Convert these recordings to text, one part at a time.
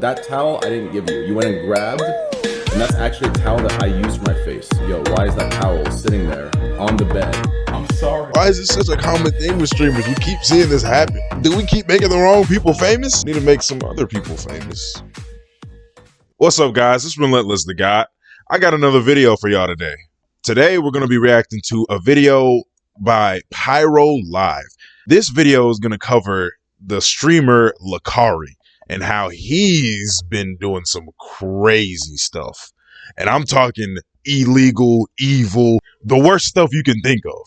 That towel I didn't give you. You went and grabbed, and that's actually a towel that I use for my face. Yo, why is that towel sitting there on the bed? I'm sorry. Why is this such a common thing with streamers? We keep seeing this happen. Do we keep making the wrong people famous? Need to make some other people famous. What's up, guys? It's Relentless the God. I got another video for y'all today. Today, we're going to be reacting to a video by Pyro Live. This video is going to cover the streamer Lacari and how he's been doing some crazy stuff. And I'm talking illegal, evil, the worst stuff you can think of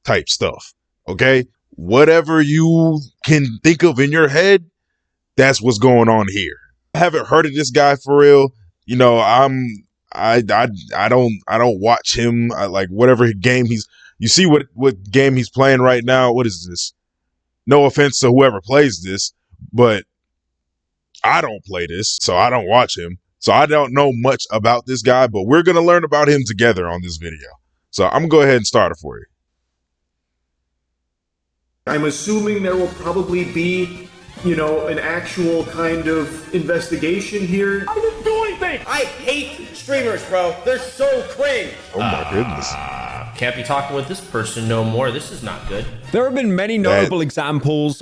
type stuff. Okay? Whatever you can think of in your head, that's what's going on here. I haven't heard of this guy for real. You know, I don't watch him. I like whatever game you see what game he's playing right now. What is this? No offense to whoever plays this, but I don't play this, so I don't watch him. So I don't know much about this guy, but we're going to learn about him together on this video. So I'm going to go ahead and start it for you. I'm assuming there will probably be, you know, an actual kind of investigation here. I didn't do anything! I hate streamers, bro. They're so cringe. Oh my goodness. Can't be talking with this person no more. This is not good. There have been many notable examples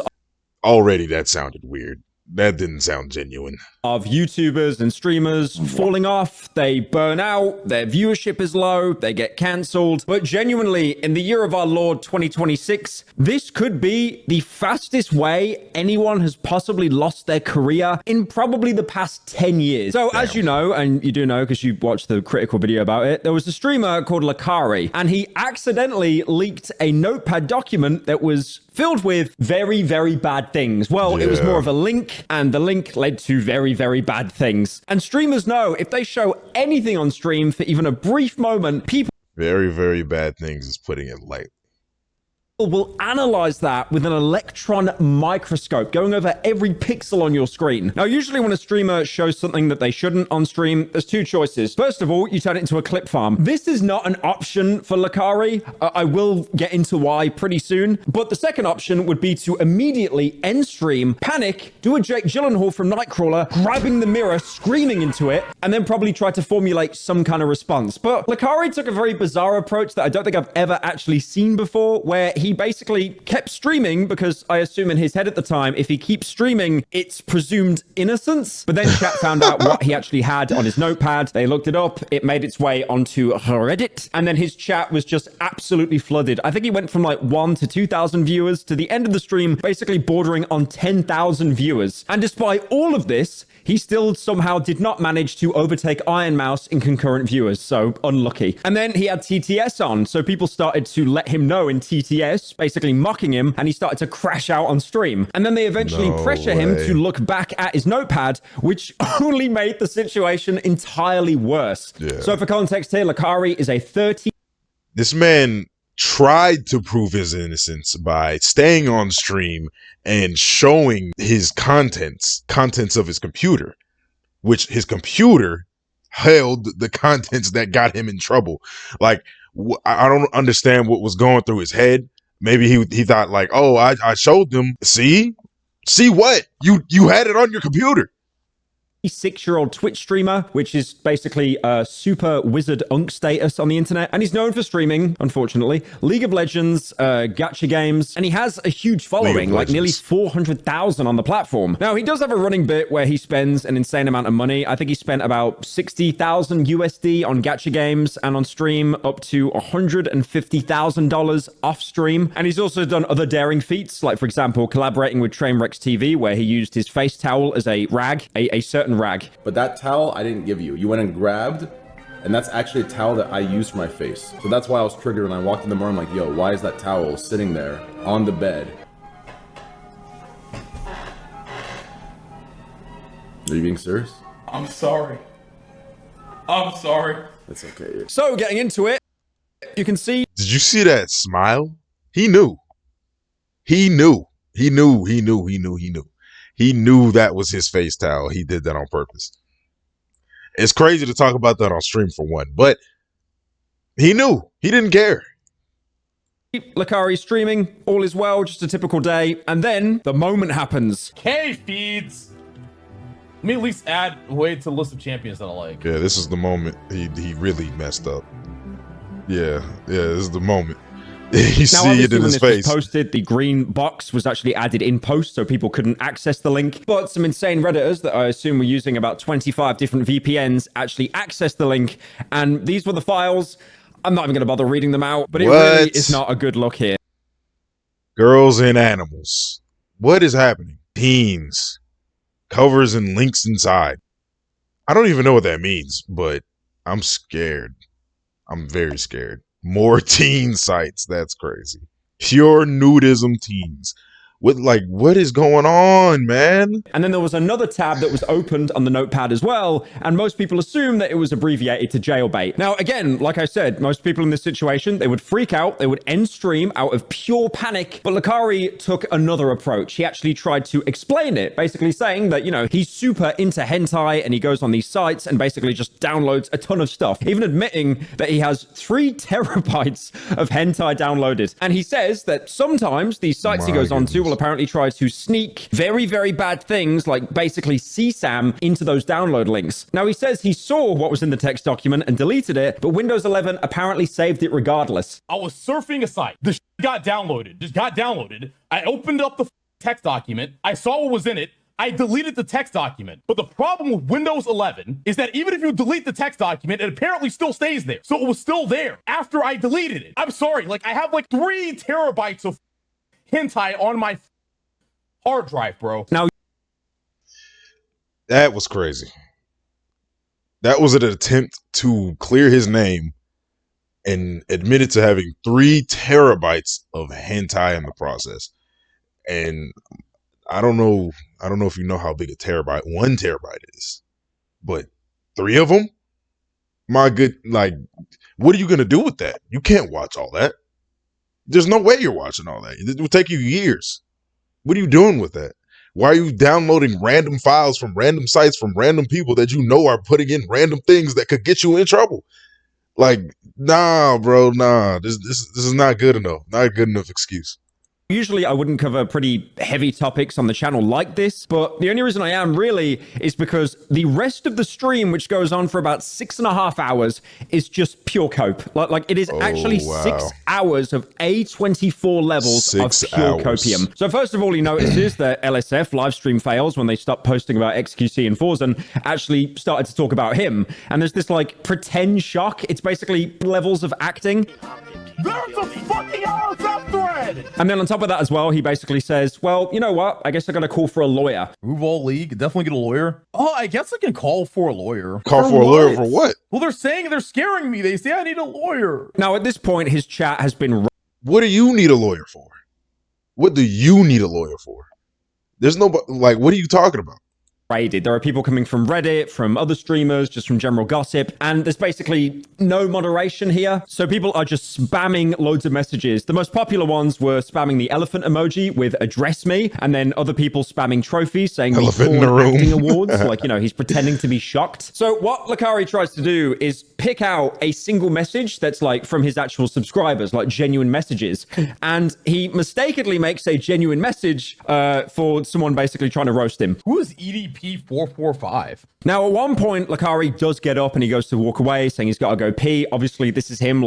Already that sounded weird. That didn't sound genuine. of YouTubers and streamers falling off. They burn out, their viewership is low, they get cancelled. But genuinely, in the year of our Lord 2026, this could be the fastest way anyone has possibly lost their career in probably the past 10 years. So as you know, and you do know because you watched the critical video about it, there was a streamer called Lacari, and he accidentally leaked a notepad document that was filled with very, very bad things. Well, it was more of a link, and the link led to very, very bad things. And streamers know if they show anything on stream for even a brief moment, people Very, very bad things is putting it light. will analyze that with an electron microscope, going over every pixel on your screen. Now, usually when a streamer shows something that they shouldn't on stream, there's two choices. First of all, you turn it into a clip farm. This is not an option for Lacari. I will get into why pretty soon. But the second option would be to immediately end stream, panic, do a Jake Gyllenhaal from Nightcrawler, grabbing the mirror, screaming into it, and then probably try to formulate some kind of response. But Lacari took a very bizarre approach that I don't think I've ever actually seen before, where he basically kept streaming because I assume in his head at the time, if he keeps streaming, it's presumed innocence. But then chat found out what he actually had on his notepad. They looked it up. It made its way onto Reddit. And then his chat was just absolutely flooded. I think he went from like 1 to 2,000 viewers to the end of the stream, basically bordering on 10,000 viewers. And despite all of this, he still somehow did not manage to overtake Iron Mouse in concurrent viewers, so unlucky. And then he had TTS on, so people started to let him know in TTS, basically mocking him, and he started to crash out on stream. And then they eventually pressure him to look back at his notepad, which only made the situation entirely worse. So for context here, Lacari is a 30... This man tried to prove his innocence by staying on stream and showing his contents of his computer, which his computer held the contents that got him in trouble. Like, I don't understand what was going through his head. Maybe he thought like, oh, I showed them. See what? You had it on your computer. 6-year-old Twitch streamer, which is basically a super wizard unk status on the internet. And he's known for streaming, unfortunately, League of Legends, gacha games, and he has a huge following, like nearly 400,000 on the platform. Now, he does have a running bit where he spends an insane amount of money. I think he spent about 60,000 USD on gacha games, and on stream up to $150,000 off stream. And he's also done other daring feats, like, for example, collaborating with Trainwrecks TV, where he used his face towel as a rag, a certain rag. But that towel I didn't give you. You went and grabbed, and that's actually a towel that I use for my face. So that's why I was triggered when I walked in the morning. I'm like, yo, why is that towel sitting there on the bed? Are you being serious? I'm sorry. I'm sorry. It's okay. So getting into it, you can see... Did you see that smile? He knew. He knew. He knew. He knew. He knew. He knew. He knew that was his face towel. He did that on purpose. It's crazy to talk about that on stream for one, but he knew. He didn't care. Lacari streaming, all is well, just a typical day. And then the moment happens. K feeds. me at least add a way to the list of champions that I like. Yeah, this is the moment he really messed up. Yeah, this is the moment. You see it in his face. Was posted, the green box was actually added in post, so people couldn't access the link. But some insane Redditors that I assume were using about 25 different VPNs actually accessed the link, and these were the files. I'm not even going to bother reading them out, but it really is not a good look here. Girls and animals. What is happening? Teens. Covers and links inside. I don't even know what that means, but I'm scared. I'm very scared. More teen sites. That's crazy. Pure nudism teens. What is going on, man? And then there was another tab that was opened on the notepad as well, and most people assume that it was abbreviated to jailbait. Now, again, like I said, most people in this situation, they would freak out, they would end stream out of pure panic, but Lacari took another approach. He actually tried to explain it, basically saying that, you know, he's super into hentai and he goes on these sites and basically just downloads a ton of stuff, even admitting that he has 3 terabytes of hentai downloaded. And he says that sometimes these sites he goes on to will apparently try to sneak very, very bad things like basically CSAM into those download links. Now, he says he saw what was in the text document and deleted it, but Windows 11 apparently saved it regardless. I was surfing a site. The got downloaded. I opened up the text document. I saw what was in it. I deleted the text document. But the problem with Windows 11 is that even if you delete the text document, it apparently still stays there. So it was still there after I deleted it. I'm sorry, I have 3 terabytes of hentai on my hard drive, bro. Now, that was crazy. That was an attempt to clear his name and admitted to having 3 terabytes of hentai in the process. And I don't know if you know how big 1 terabyte is, but 3 of them? My good, what are you going to do with that? You can't watch all that. There's no way you're watching all that. It will take you years. What are you doing with that? Why are you downloading random files from random sites from random people that you know are putting in random things that could get you in trouble? Nah, bro, nah. This is not good enough. Not a good enough excuse. Usually I wouldn't cover pretty heavy topics on the channel like this, but the only reason I am really is because the rest of the stream, which goes on for about 6.5 hours, is just pure cope. It is actually 6 hours of A24 levels of pure copium. So first of all, he notices that LSF, live stream fails, when they stopped posting about XQC and Forzen, actually started to talk about him. And there's this pretend shock. It's basically levels of acting. There's a fucking LSF thread! And then on top of that as well, he basically says, well, you know what? I guess I gotta call for a lawyer. Move all league, definitely get a lawyer. Oh, I guess I can call for a lawyer. Call for a lawyer for what? Well, they're saying they're scaring me. They say I need a lawyer. Now, at this point, his chat has been... What do you need a lawyer for? What do you need a lawyer for? There's no... what are you talking about? Raided. There are people coming from Reddit, from other streamers, just from general gossip, and there's basically no moderation here. So people are just spamming loads of messages. The most popular ones were spamming the elephant emoji with address me, and then other people spamming trophies saying elephant in the room acting awards, he's pretending to be shocked. So what Lacari tries to do is pick out a single message that's from his actual subscribers, genuine messages, and he mistakenly makes a genuine message for someone basically trying to roast him. Who is EDP445? Now, at one point, Lacari does get up and he goes to walk away, saying he's got to go pee. Obviously, this is him,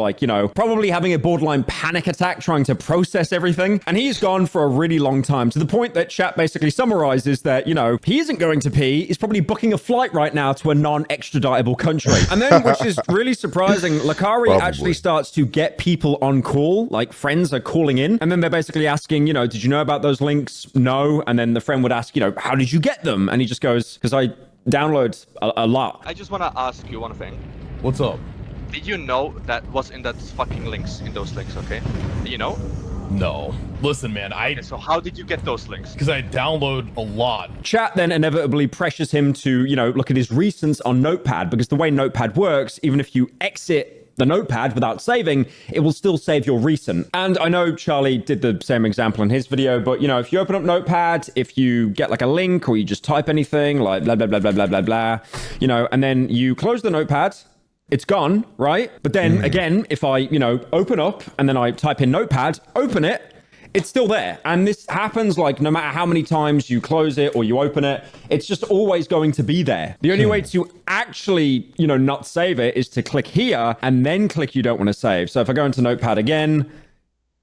probably having a borderline panic attack, trying to process everything. And he's gone for a really long time, to the point that chat basically summarizes that, he isn't going to pee. He's probably booking a flight right now to a non-extraditable country. And then, which is really surprising, Lacari actually starts to get people on call, friends are calling in. And then they're basically asking, did you know about those links? No. And then the friend would ask, how did you get them? And he just goes, because I download a lot. I just want to ask you one thing. What's up? Did you know that was in that fucking links, in those links, okay? Do you know? No. Listen, man, Okay, so how did you get those links? Because I download a lot. Chat then inevitably pressures him to, look at his recents on Notepad, because the way Notepad works, even if you exit the Notepad without saving, it will still save your recent. And I know Charlie did the same example in his video, but if you open up Notepad, if you get a link or you just type anything blah, blah, blah, blah, blah, blah, blah, and then you close the Notepad, it's gone, right? But then again, if I, open up and then I type in Notepad, open it, it's still there. And this happens like no matter how many times you close it or you open it, it's just always going to be there. The only way to actually, you know, not save it is to click here and then click you don't want to save. So if I go into Notepad again,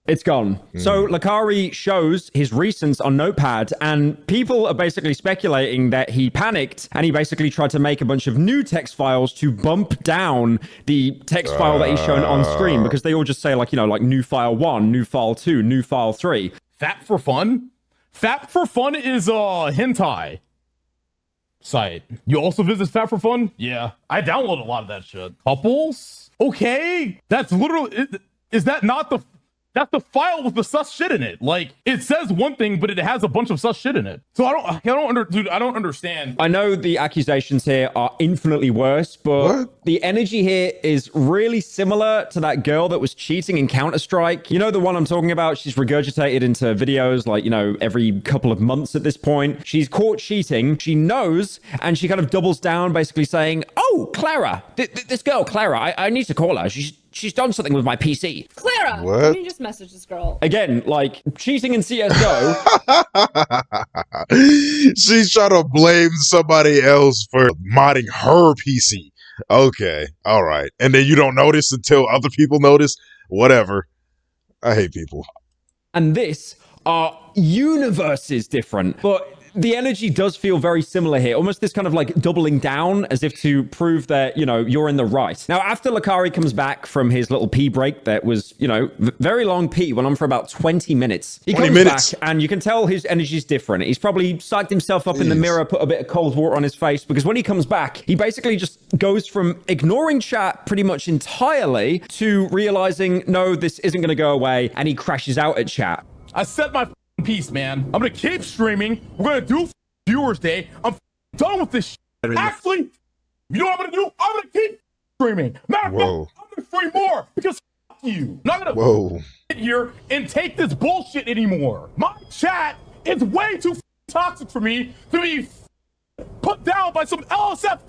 it's gone. So Lacari shows his recents on Notepad, and people are basically speculating that he panicked and he basically tried to make a bunch of new text files to bump down the text file that he's shown on screen, because they all just say like, you know, like new file 1, new file 2, new file 3. Fap for Fun? Fap for Fun is a hentai site. You also visit Fap for Fun? Yeah, I download a lot of that shit. Couples? Okay, that's literally, is that not the... That's the file with the sus shit in it. Like, it says one thing, but it has a bunch of sus shit in it. So I don't understand. I know the accusations here are infinitely worse, but the energy here is really similar to that girl that was cheating in Counter-Strike. You know the one I'm talking about? She's regurgitated into videos like, you know, every couple of months at this point. She's caught cheating. She knows, and she kind of doubles down, basically saying, oh, Clara, this girl, Clara, I need to call her. She's done something with my PC. Clara, What? let me just message this girl. Again, like cheating in CSGO. She's trying to blame somebody else for modding her PC. Okay, all right. And then you don't notice until other people notice? Whatever. I hate people. And this are universes different, but the energy does feel very similar here. Almost this kind of like doubling down as if to prove that, you know, you're in the right. Now, after Lacari comes back from his little pee break that was, you know, very long pee, went on for about 20 minutes. He comes back and you can tell his energy's different. He's probably psyched himself up in the mirror, put a bit of cold water on his face, because when he comes back, he basically just goes from ignoring chat pretty much entirely to realizing, no, this isn't going to go away. And he crashes out at chat. I set my piece, man. I'm gonna keep streaming. We're gonna do Viewers Day. I'm done with this shit. Actually, you know what I'm gonna do? I'm gonna keep streaming. Matter of fact, I'm gonna stream more because you. I'm not gonna sit here and take this bullshit anymore. My chat is way too toxic for me to be put down by some LSF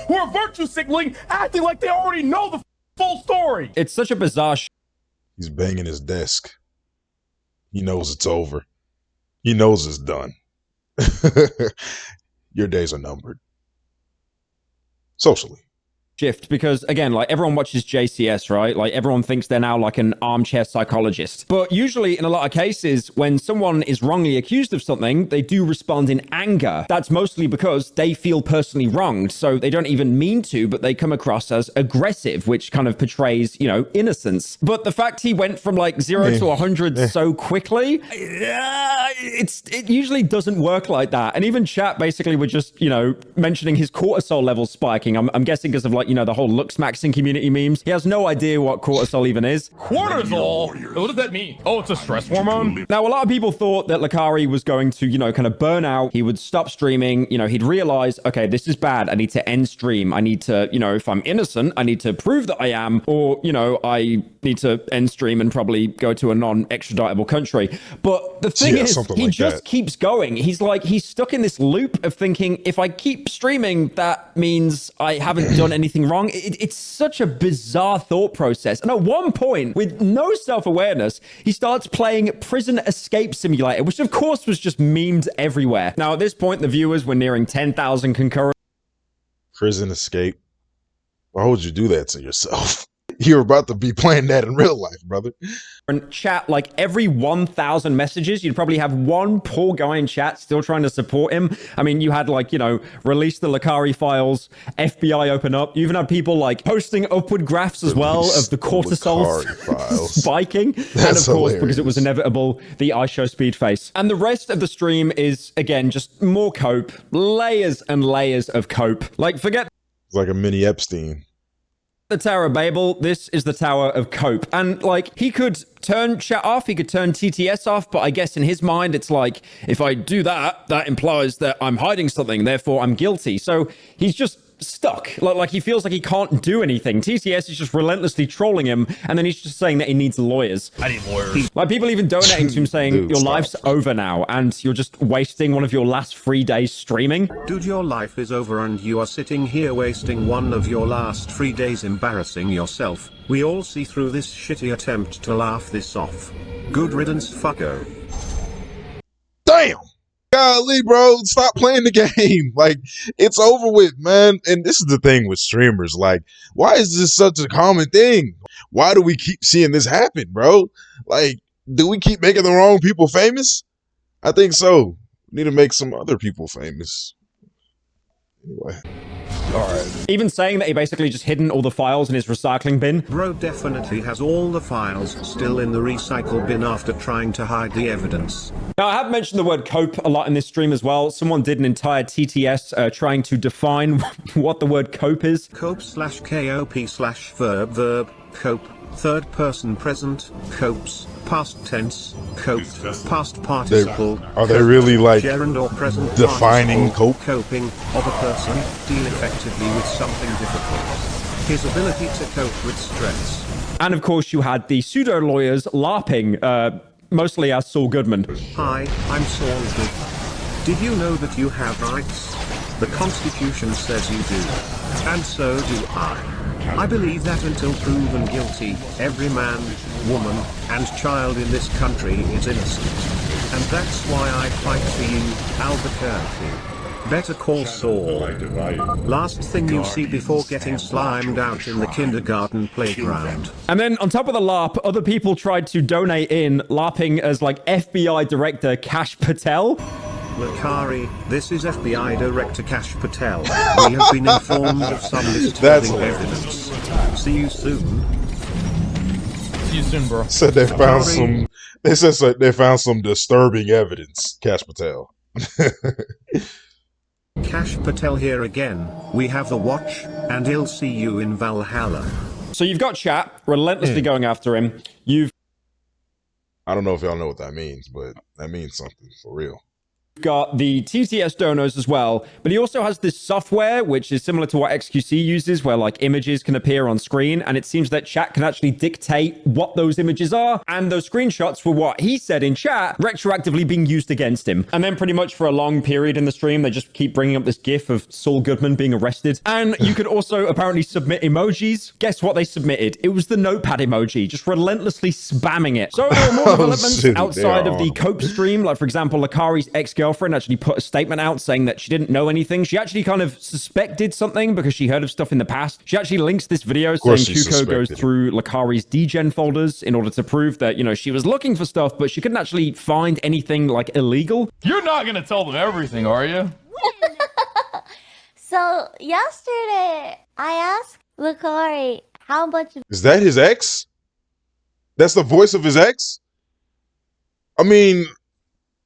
who are virtue signaling, acting like they already know the full story. It's such a bizarre He's banging his desk. He knows it's over. He knows it's done. Your days are numbered. Socially. shift, because again, like everyone watches JCS, right? Like everyone thinks they're now like an armchair psychologist. But usually in a lot of cases, when someone is wrongly accused of something, they do respond in anger. That's mostly because they feel personally wronged. So they don't even mean to, but they come across as aggressive, which kind of portrays, you know, innocence. But the fact he went from like 0 to 100 so quickly, it usually doesn't work like that. And even chat basically were just, you know, mentioning his cortisol levels spiking. I'm guessing because of like, you know, the whole looks maxing community memes. He has no idea what cortisol even is. Cortisol? What does that mean? Oh, it's a stress hormone? Now, a lot of people thought that Lacari was going to, you know, kind of burn out. He would stop streaming. You know, he'd realize, okay, this is bad. I need to end stream. I need to, you know, if I'm innocent, I need to prove that I am, or, you know, I need to end stream and probably go to a non-extraditable country. But the thing is, he just keeps going. He's like, he's stuck in this loop of thinking, if I keep streaming, that means I haven't done anything wrong. It's such a bizarre thought process. And at one point, with no self-awareness, he starts playing Prison Escape Simulator, which of course was just memed everywhere. Now, at this point, the viewers were nearing 10,000 concurrent. Prison Escape? Why would you do that to yourself? You're about to be playing that in real life, brother. And chat, like every 1,000 messages, you'd probably have one poor guy in chat still trying to support him. I mean, you had like, you know, release the Lacari files, FBI open up. You even had people like posting upward graphs as well of the cortisol spiking. And of course, because it was inevitable, the iShow speed face. And the rest of the stream is, again, just more cope, layers and layers of cope. Like, forget. It's like a mini Epstein. The Tower of Babel, this is the Tower of Cope. And like, he could turn chat off, he could turn TTS off, but I guess in his mind, it's like, if I do that, that implies that I'm hiding something, therefore I'm guilty. So he's just stuck. Like he feels like he can't do anything. TTS is just relentlessly trolling him, and then he's just saying that he needs lawyers. I need lawyers. Like people even donating to him saying, dude, your life's over now, and you're just wasting one of your last 3 days streaming. Dude, your life is over and you are sitting here wasting one of your last 3 days embarrassing yourself. We all see through this shitty attempt to laugh this off. Good riddance, fucko. Damn. Golly, bro, stop playing the game. Like, it's over with, man. And this is the thing with streamers. Like, why is this such a common thing? Why do we keep seeing this happen, bro? Like, do we keep making the wrong people famous? I think so. We need to make some other people famous. Anyway. Alright. Even saying that he basically just hidden all the files in his recycling bin. Bro definitely has all the files still in the recycle bin after trying to hide the evidence. Now, I have mentioned the word cope a lot in this stream as well. Someone did an entire TTS trying to define what the word cope is. Cope/KOP/verb, cope, third person present, copes, past tense, coped, past participle. Are they really like gerund or present defining cope? Coping of a person, deal effectively with something difficult. His ability to cope with stress. And of course, you had the pseudo lawyers LARPing, mostly as Saul Goodman. Hi, I'm Saul Goodman. Did you know that you have rights? The Constitution says you do. And so do I. I believe that until proven guilty, every man, woman, and child in this country is innocent. And that's why I fight for you, Albuquerque. Better call Saul. Last thing you see before getting slimed out in the kindergarten playground. And then on top of the LARP, other people tried to donate in, LARPing as like FBI Director Kash Patel. Lacari, this is FBI Director Kash Patel. We have been informed of some disturbing evidence. See you soon. See you soon, bro. Said they found some. They said they found some disturbing evidence. Kash Patel. Kash Patel here again. We have the watch, and he'll see you in Valhalla. So you've got chat relentlessly going after him. You've I don't know if y'all know what that means, but that means something for real. got the TTS donors as well, but he also has this software which is similar to what XQC uses, where like images can appear on screen, and it seems that chat can actually dictate what those images are, and those screenshots were what he said in chat retroactively being used against him. And then pretty much for a long period in the stream, they just keep bringing up this gif of Saul Goodman being arrested. And you could also apparently submit emojis. Guess what they submitted? It was the notepad emoji, just relentlessly spamming it. So there are more developments outside of the Cope stream, like for example, Lacari's ex-girlfriend actually put a statement out saying that she didn't know anything. She actually kind of suspected something because she heard of stuff in the past. She actually links this video saying Kuko goes through Lacari's degen folders in order to prove that, you know, she was looking for stuff, but she couldn't actually find anything like illegal. You're not gonna tell them everything, are you? So yesterday I asked Lacari how much Is that his ex? That's the voice of his ex? I mean,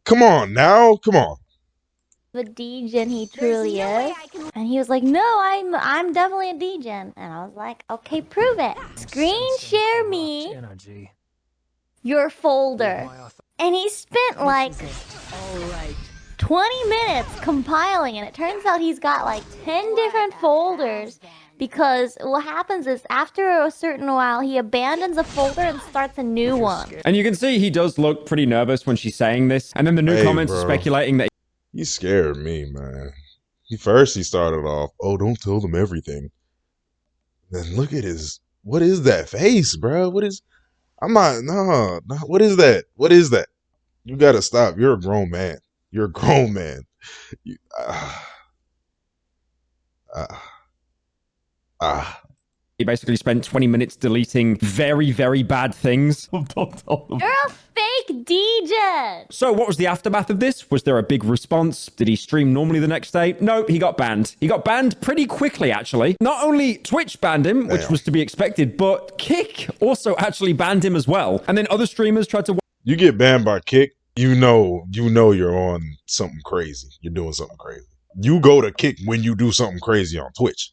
come on now, come on. of a degen he truly is. And he was like, no, I'm definitely a degen. And I was like, okay, prove it. Screen share me your folder. And he spent like 20 minutes compiling, and it turns out he's got like 10 different folders, because what happens is after a certain while he abandons a folder and starts a new one. And you can see he does look pretty nervous when she's saying this, and then the new comments are speculating that he scared me, man. He started off, oh, don't tell them everything. Then look at his, what is that face, bro? What is, I'm not, no, what is that? What is that? You gotta stop. You're a grown man. You're a grown man. He basically spent 20 minutes deleting very, very bad things. You're a fake degen! So what was the aftermath of this? Was there a big response? Did he stream normally the next day? No, he got banned. He got banned pretty quickly, actually. Not only Twitch banned him, which was to be expected, but Kick also actually banned him as well. And then other streamers tried to... You get banned by Kick, you know you're on something crazy. You're doing something crazy. You go to Kick when you do something crazy on Twitch.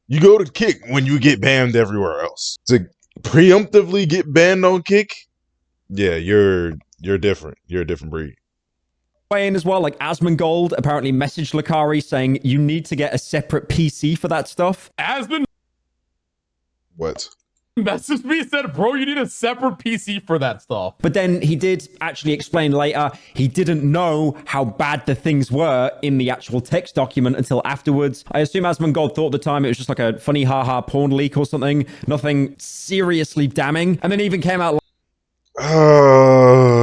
You go to Kick when you get banned everywhere else. To preemptively get banned on Kick, yeah, you're different. You're a different breed. In as well, like Asmongold apparently messaged Lacari saying you need to get a separate PC for that stuff. Asmon what? Messaged me and said, bro, you need a separate PC for that stuff. But then he did actually explain later he didn't know how bad the things were in the actual text document until afterwards. I assume Asmongold thought at the time it was just like a funny haha porn leak or something. Nothing seriously damning. And then he even came out like,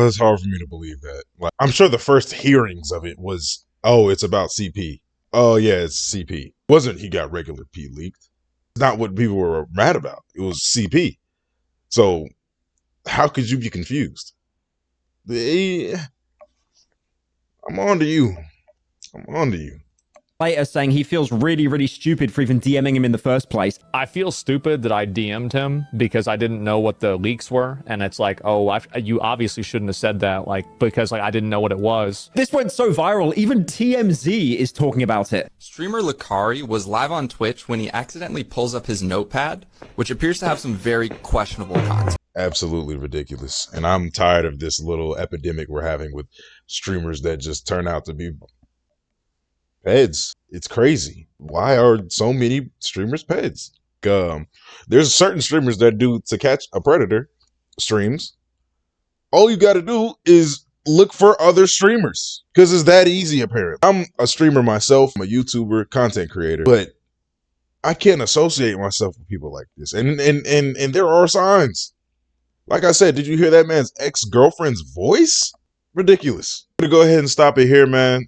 it's hard for me to believe that. Like, I'm sure the first hearings of it was, oh, it's about CP. Oh yeah, it's CP. It wasn't he got regular P leaked. It's not what people were mad about. It was CP. So how could you be confused? I'm on to you. I'm on to you. Later saying he feels really, really stupid for even DMing him in the first place. I feel stupid that I DM'd him because I didn't know what the leaks were. And it's like, oh, you obviously shouldn't have said that, like, because like I didn't know what it was. This went so viral, even TMZ is talking about it. Streamer Lacari was live on Twitch when he accidentally pulls up his notepad, which appears to have some very questionable content. Absolutely ridiculous. And I'm tired of this little epidemic we're having with streamers that just turn out to be peds. It's crazy. Why are so many streamers peds? There's certain streamers that do To Catch a Predator streams. All you got to do is look for other streamers because it's that easy. Apparently, I'm a streamer myself. I'm a YouTuber, content creator, but I can't associate myself with people like this. And there are signs. Like I said, did you hear that man's ex-girlfriend's voice? Ridiculous. I'm gonna go ahead and stop it here, man.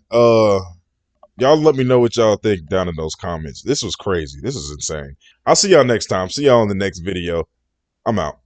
Y'all let me know what y'all think down in those comments. This was crazy. This is insane. I'll see y'all next time. See y'all in the next video. I'm out.